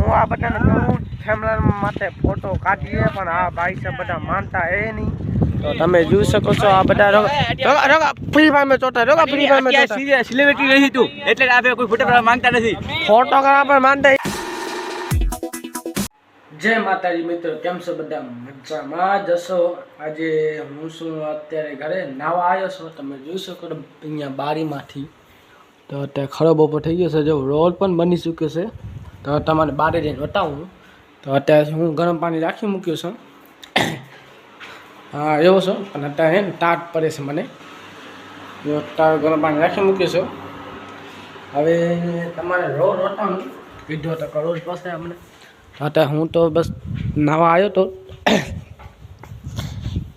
હું આ બધાને કહું ફેમિલી માટે ફોટો કાઢીએ પણ આ ભાઈ સાહેબ બધા માનતા એ નહીં. તો તમે જોઈ શકો છો આ બધા ફ્રી ફાયર માં ચોટા ફ્રી ફાયર માં ચોટા સેલિબ્રિટી રહી તું એટલે આ કોઈ ફોટોગ્રાફ માંગતા નથી. ફોટોગ્રાફર માનતા. જય માતાજી મિત્રો, કેમ છો બધા? મજામાં જશો? આજે હું શું અત્યારે ઘરે નાવા આવ્યો છો. તમે જોઈ શકો અહીંયા બારીમાંથી. તો અત્યારે ખરો બપોર થઈ ગયો છે. જો રોલ પણ બની ચૂક્યો છે. તો તમારે બારે જઈને બતાવું. તો અત્યારે હું ગરમ પાણી રાખી મૂક્યો છું. હા એવો છો, અને અત્યારે ને ટાટ પડે છે મને. ગરમ પાણી રાખી મૂક્યો છું. હવે તમારે રોજ વટાવું વિડીયો તો કરવો જ પડશે અમને. અત્યારે હું તો બસ નાવા આવ્યો તો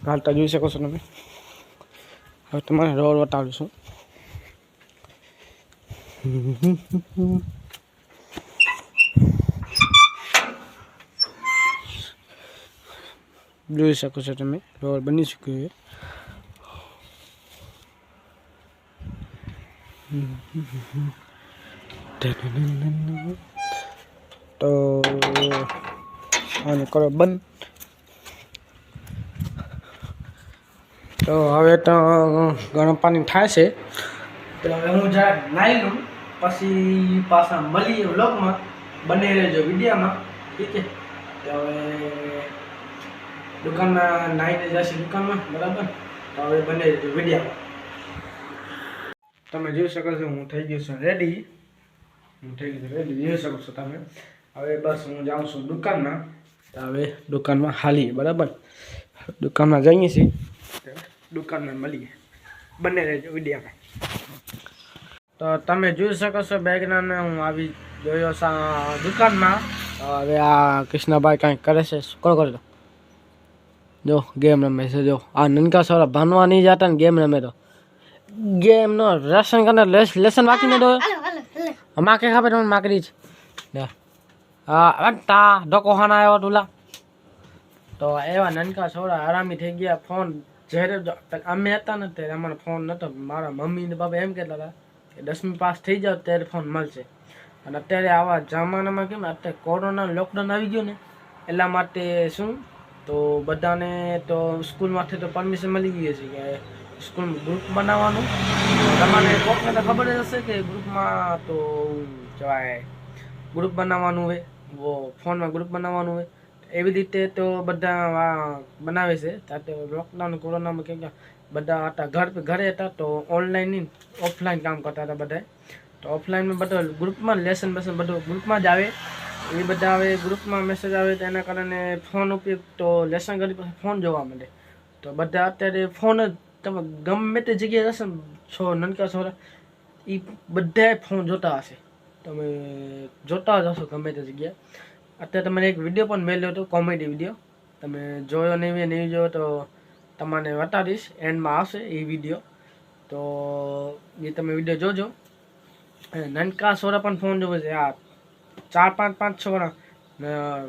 હાલતા જોઈ શકો છો તમે. હવે તમારે રોડ વટાવું છું. જોઈ શકો છો તમે, રોડ બની ચૂક્યો છે. તો આને કરો બંધ. તો હવે તો ગરમ પાણી થાય છે. તો હવે હું જરાક નાહી લઉં, પછી પાછા મળીએ વ્લોગમાં. બને રહેજો વિડીયોમાં, ઠીક છે? તો હવે દુકાનમાં નાહીને જશે દુકાનમાં, બરાબર? તો હવે બને રહેજો વિડીયોમાં. તમે જોઈ શકો છો હું થઈ ગયો છું રેડી. જોઈ શકો છો તમે. હવે બસ હું જાઉં છું દુકાનમાં. તો હવે દુકાનમાં હાલીએ, બરાબર? દુકાનમાં જઈએ છીએ, દુકાનમાં મળીએ. બંને રહેજો વિડીયોમાં. તો તમે જોઈ શકો છો બેગનાને હું આવી જોયો દુકાનમાં. હવે આ કૃષ્ણભાઈ કાંઈક કરે છે. કરો તો જો ગેમ રમે છે. જો આ નનકા છોરા ભણવા નહીં જતા ને ગેમ રમે. તો ગેમનો રેશન કરીને લેસન વાંચીને દો. માં કે ખબર તમને માકડી જ. હા તા ડોકો ખાના આવ્યો તુલા. તો એવા નનકા છોરા આરામી થઈ ગયા. ફોન જ્યારે અમે હતા ને ત્યારે અમારો ફોન નહોતો. મારા મમ્મી ને બાપા એમ કહેતા હતા કે 10મી પાસ થઈ જાવ ત્યારે ફોન મળશે. અને અત્યારે આવા જમાનામાં કેમ અત્યારે કોરોના લોકડાઉન આવી ગયું ને એટલા માટે શું તો બધાને તો સ્કૂલમાંથી તો પરમિશન મળી ગઈ છે કે સ્કૂલમાં ગ્રુપ બનાવવાનું. તમારે કોકને તો ખબર જ હશે કે ગ્રુપમાં તો કહેવાય ગ્રુપ બનાવવાનું હોય, ફોનમાં ગ્રુપ બનાવવાનું હોય. એવી રીતે તો બધા બનાવે છે. ત્યારે લોકડાઉન કોરોનામાં કેમ કે બધા હતા ઘરે હતા તો ઓનલાઈન નહીં ઓફલાઈન કામ કરતા હતા બધા. તો ઓફલાઈનમાં બધા ગ્રુપમાં લેસન બેસન બધું ગ્રુપમાં જ આવે. એ બધા આવે ગ્રુપમાં મેસેજ આવે તો એના કારણે ફોન ઉપયોગ તો લેસન કરી પછી ફોન જોવા મળે. તો બધા અત્યારે ફોન જ તમે ગમે તે જગ્યાએ જશો છો નનકા છોરા એ બધા ફોન જોતા હશે. તમે જોતા જ હશો ગમે તે જગ્યાએ. અત્યારે તમને એક વિડીયો પણ મેળ્યો હતો, કોમેડી વિડીયો. તમે જોયો નહીં જોયો તો તમને બતાવીશ, એન્ડમાં આવશે એ વિડીયો. તો એ તમે વિડીયો જોજો. નનકા છોરા પણ ફોન જોવે છે. આ 4-5 છોરા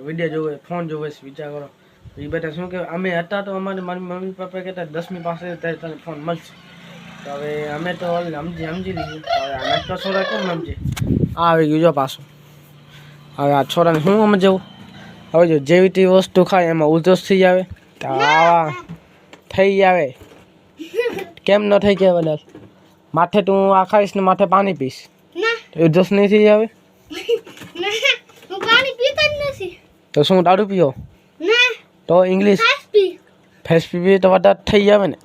વિડીયો જોવે, ફોન જોવે છે. વિચાર કરો એ બધા શું કહેવાય. અમે હતા તો મારી મમ્મી પપ્પા કહેતા 10મી પાસે ત્યારે તને ફોન મળશે. તો હવે અમે તો સમજી લીધું. હવે નનકા છોરા કેમ સમજે? આ આવી ગયું જો પાછું. હવે આ છોરાને શું સમજાવું? હવે જો જેવી તેવી વસ્તુ ખાય એમાં ઉધરસ થઈ આવે. તો આવા થઈ આવે. કેમ ન થઈ ગયા બધા? માથે તું આ ખાઈશ ને માથે પાણી પીશ તો ઉધરસ નહીં થઈ આવે? તો શું દારૂ પીઓ? તો ઇંગ્લિશ ફેસ પીવી તો વધારે થઈ આવે ને.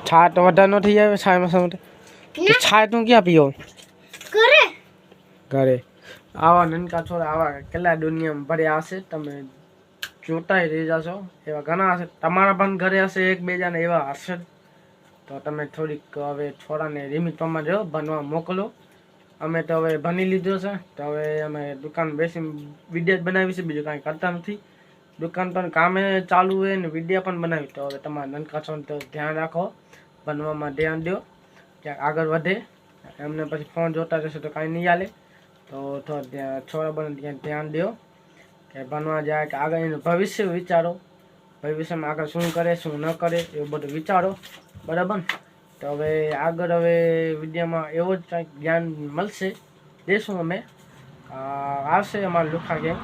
છાય તો વધારે ન થઈ આવે. છાયમાં શું છાય તું ક્યાં પીઓ? ઘરે. આવા નનકા છોરા આવા કેટલા દુનિયામાં ભર્યા હશે. તમે જોતા રહી જશો. એવા ઘણા હશે. તમારા પણ ઘરે હશે એક બે જણા એવા હશે. તો તમે થોડીક હવે છોરાને લિમિટ પ્રમાણે જો ભણવા મોકલો. અમે તો હવે ભણી લીધો છે. તો હવે અમે દુકાન બેસી વિડીયો જ બનાવી છે, બીજું કાંઈ કરતા નથી. દુકાન પણ કામે ચાલુ હોય ને વિડીયો પણ બનાવી. તો હવે તમારા નનકા છોરાને તો ધ્યાન રાખો, ભણવામાં ધ્યાન દો, ક્યાંક આગળ વધે. એમને પછી ફોન જોતા રહેશે તો કાંઈ નહીં ચાલે. તો છોરા બને ધ્યાન દો કે ભણવા જાય કે આગળ એનું ભવિષ્ય વિચારો. ભવિષ્યમાં આગળ શું કરે શું ન કરે એવું બધું વિચારો, બરાબર? તો હવે આગળ હવે વિડીયોમાં એવો જ કંઈક જ્ઞાન મળશે દેશું અમે. આવશે અમારું લુખા ગેમ.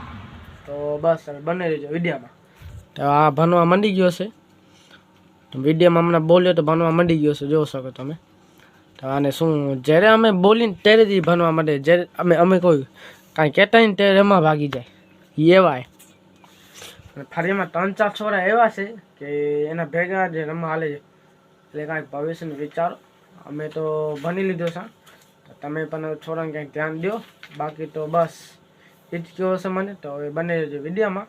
તો બસ હવે બને રહેજો વિડીયોમાં. તો આ ભણવા માંડી ગયો છે. વિડીયોમાં હમણાં બોલ્યો તો ભણવા માંડી ગયો છે, જોઈ શકો તમે. તો આને શું જ્યારે અમે બોલીને ત્યારે ભણવા માંડે, જ્યારે અમે કોઈ કાંઈ કહેતા ને ત્યારે એમાં ભાગી જાય એવાય. અને ફરીમાં 3-4 છોરા એવા છે કે એના ભેગા જે રમવા હાલે છે, એટલે કાંઈક ભવિષ્યનું વિચારો. અમે તો ભણી લીધો છે, તો તમે પણ છોરાને કંઈક ધ્યાન દો. બાકી તો બસ એ જ કહેવો છે મને. તો હવે બને રહેજો વિડીયોમાં,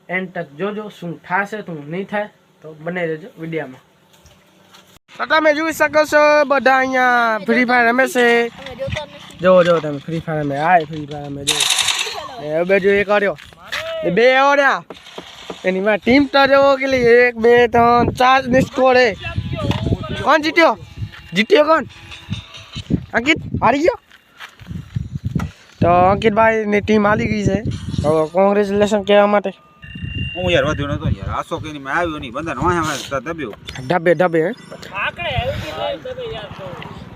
એન્ડ તક જોજો શું થશે શું નહીં થાય. તો બને રહેજો વિડીયોમાં. તો તમે જોઈ શકો છો બધા અહીંયા ફ્રી ફાયર રમે છે. જો તમે ફ્રી ફાયર રમે, હાય ફ્રી ફાયર રમે જો. એ બાજુ એક કર્યો, બે ઓર્યા એની માં ટીમ તો જો કેટલી 1 2 3 4 ની સ્કોર હે. કોણ જીત્યો? જીત્યો કોણ? અંકિત હારી ગયો. તો અંકિતભાઈ ની ટીમ હારી ગઈ છે. તો કોંગ્રેચ્યુલેશન કહેવા માટે. હું યાર વધુ નતો યાર, આસો કે મેં આવ્યો નહીં, બંધન વાહ દબ્યો ઢબે હે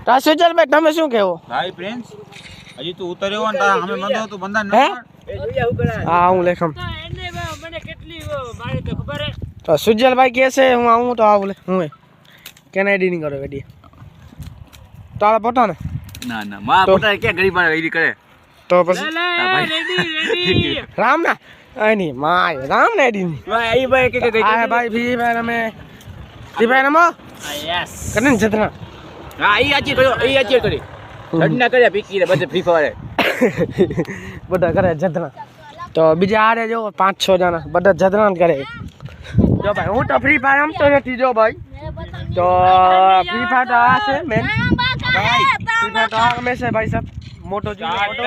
તા સુજલ ભાઈ તમે શું કહેવો? ભાઈ પ્રિન્સ હજી તું ઉતર્યો ને અમે બંધો તું બંધન હે? હા હું લેખમ. તો સુજલભાઈ કહે છે હું આવું તો આવું લે. હું કેને એડિટિંગ કરો વિડિયો તારા પોતા ને? ના માં પોતા કે ગરીબ મારે એડી કરે તો પછી રામ ના આની માય રામ ને એડિટિંગ ભાઈ ભાઈ કે આ ભાઈ ફ્રી ફાયર અમે ફ્રી ફાયર માં યસ કને જતના હા ઈ આચી કર્યો ઈ આચી કરી લડના કર્યા પીકી બધે ફ્રી ફાયર બધા કરે જતના. તો બીજા આરે જો 5-6 જણા બધા જતના કરે. જો ભાઈ હું તો ફ્રી ફાયર રમતો નથી જો ભાઈ. તો ફ્રી ફાયર તો આ છે મેન ભાઈ. ફ્રી ફાયર તો આ રમે છે ભાઈ સાહેબ. મોટો જો મોટો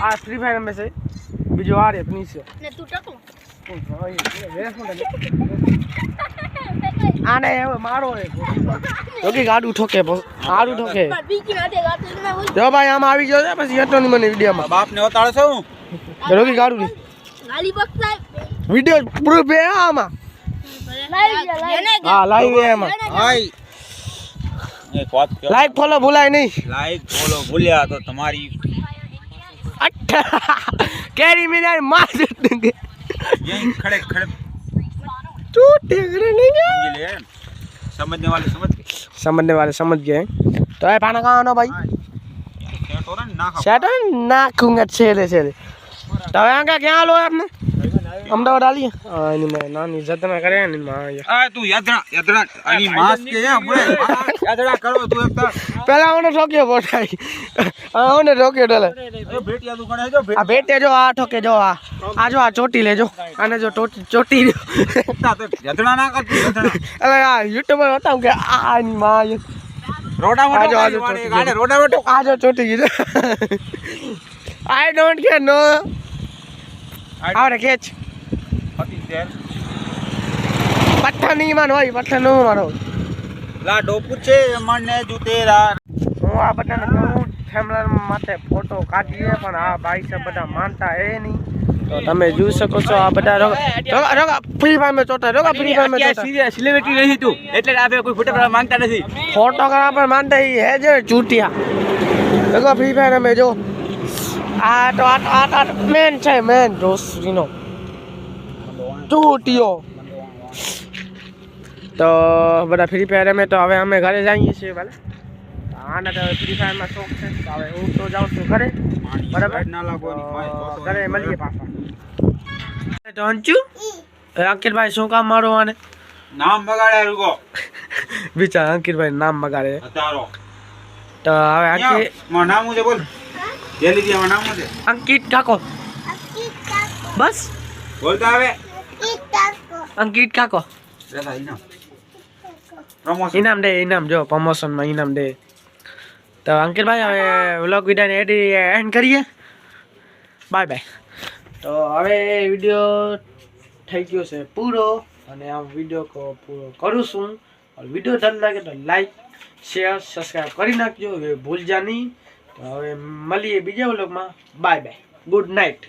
આ ફ્રી ફાયર રમે છે. બીજો આ રે ફિનિશ ને તું ટકલો આને હવે મારો હે જોકી ગાડું ઠોકે આડું ઠોકે. જો ભાઈ આમ આવી ગયો છે પછી હતો ની મને વિડિયોમાં બાપ ને ઓતાળે છે હું રોકી ગાડું ની ગાલી બક્સાય વિડિયો પ્રૂફ હે આમાં. હા લાઈવ હે આમાં. હાય એક વાત કહો, લાઈક ફોલો ભૂલાય નહીં. લાઈક ફોલો ભૂલ્યા તો તમારી કેરી મિનાર માર દેંગે यहीं खड़े खड़े टूटे करे नहीं समझ ले समझने वाले समझ गए समझने वाले समझ गए. तो है पाना कहाँ आना भाई सेट हो रहा है ना सेट ना खूंगा छेले तो यहाँ का क्या लो आपने अमदावाद डालिए मैं नानी जतना करे आ तू यादरा अनि मास के है हमरे यादरा करो तू एक पहला उन्हें ठोकियो बोटाई उन्हें ठोकियो डाले ए बेटिया तू कने जो आ बेटे जो आ ठोके जो आ जो आ चोटी ले जो आने जो चोटी कुत्ता तो यादरा ना कर तू यादरा अरे यार यूट्यूब में बताऊं कि आ नहीं मां ये रोडा मोटो गाड़े रोडा मोटो आ जो चोटी की आई डोंट केयर नो आवरे केच पत्थर नहीं मानो भाई पत्थर नो मारो लाडो पूछे मने जूतेरा હું આ બધાને કહું ફેમિલી માટે ફોટો કાઢીએ પણ આ ભાઈ સાહેબ બધા માનતા હે નહીં. તો તમે જોઈ શકો છો આ બધા રોગા ફ્રી ફાયર માં ચોટા રોગા ફ્રી ફાયર માં ચોટા સેલિબ્રિટી રહી તું એટલે આપે કોઈ ફોટોગ્રાફ માંગતા નથી. ફોટોગ્રાફર માનતા હે જે ચૂટિયા રોગા ફ્રી ફાયર માં જો આ તો આ મેન છે મેન રોસરીનો ચૂટિયો. તો બધા ફ્રી ફાયર અમે તો હવે અમે ઘરે જઈએ છીએ ભલે. આના તો ફ્રી ફાયર માં શોખ છે તો હવે હું તો જાઉં છું ઘરે બરાબર ના લાગવાની ઘરે મળીએ પાછા. તો અંચુ અંકિતભાઈ શું કામ મારો આને નામ બગાડ્યા રૂગો બિચાર અંકિતભાઈ નામ બગાડે. હતારો તો હવે અંકિત મારું નામ છે બોલ જલ્દી દે મારું નામ છે અંકિત કાકો બસ બોલતા આવે અંકિત કાકો રેતા ઇનામ પ્રમોશન ઇનામ દે ઇનામ જો પ્રમોશન માં ઇનામ દે. તો અંકિતભાઈ હવે વ્લોગ વિડીયોને એન્ડ કરીએ. Bye bye. તો હવે વિડીયો થઈ ગયો છે પૂરો અને આ વિડીયો પૂરો કરું છું. વિડીયો ધન લાગે તો લાઈક શેર સબસ્ક્રાઈબ કરી નાખજો હવે ભૂલજા નહીં. તો હવે મળીએ બીજા વ્લોગમાં. Bye bye good night.